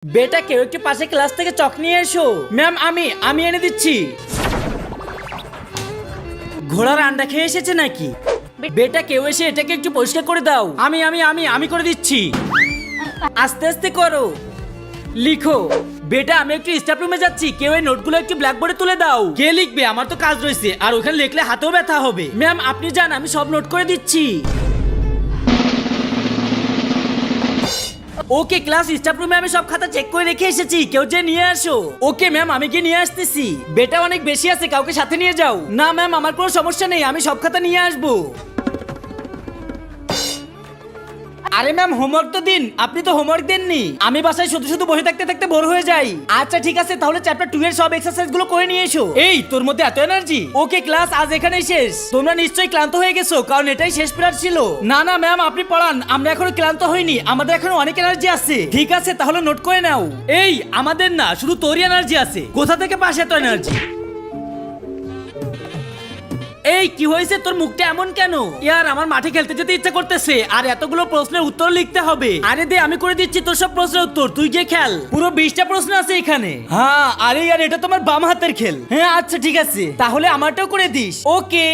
বেটা কেউ একটু পাশে ক্লাস থেকে চক নিয়ে এসো। ম্যাম আমি এনে দিচ্ছি। ঘোড়ার আন্ডা খেয়ে এসেছে নাকি? বেটা কেউ এসে এটাকে একটু পরিষ্কার করে দাও। আমি করে দিচ্ছি। আস্তে আস্তে করো। লিখো। বেটা আমি একটু স্টাফ রুমে যাচ্ছি, কেউ এই নোটগুলো একটু ব্ল্যাকবোর্ডে তুলে দাও। কে লিখবে? আমার তো কাজ রয়েছে, আর ওখানে লিখলে হাতেও ব্যথা হবে। ম্যাম আপনি যান, আমি সব নোট করে দিচ্ছি। ওকে ক্লাস স্টাফ রুমে আমি সব খাতা চেক করে রেখে এসেছি, কেউ যে নিয়ে আসো। ওকে ম্যাম আমি গিয়ে নিয়ে আসতেছি। বেটা অনেক বেশি আছে, কাউকে সাথে নিয়ে যাও। না ম্যাম আমার কোনো সমস্যা নেই, আমি সব খাতা নিয়ে আসবো। আরে ম্যাম হোমওয়ার্ক তো দিন। আপনি তো হোমওয়ার্ক দেননি। আমি বাসায় শুধু শুধু বসে থাকতে থাকতে বোর হয়ে যাই। আচ্ছা ঠিক আছে, তাহলে চ্যাপ্টার 2 এর সব এক্সারসাইজ গুলো করে নিয়ে এসো। এই তোর মধ্যে এত এনার্জি? ওকে ক্লাস আজ এখানেই শেষ। তোমরা নিশ্চয়ই ক্লান্ত হয়ে গেছো, কারণ এটাই শেষ পিরিয়ড ছিল। না ম্যাম আপনি পড়ান, আমরা এখনো ক্লান্ত হইনি, আমাদের এখনো অনেক এনার্জি আছে। ঠিক আছে তাহলে নোট করে নাও। এই আমাদের না, শুধু তোরই এনার্জি আছে। কোথা থেকে পাস এত এনার্জি? এই কি হয়েছে, তোর মুখটা এমন কেন? ইয়ার আমার মাঠে খেলতে যেতে ইচ্ছা করতেছে, আর এতগুলো প্রশ্নের উত্তর লিখতে হবে। আরে দে আমি করে দিচ্ছি তোর সব প্রশ্নের উত্তর, তুই গিয়ে খেল। পুরো 20টা প্রশ্ন আছে এখানে। হ্যাঁ আরে ইয়ার এটা তোমার বাম হাতের খেল। হ্যাঁ আচ্ছা ঠিক আছে, তাহলে আমারটাও করে দিস। ওকে।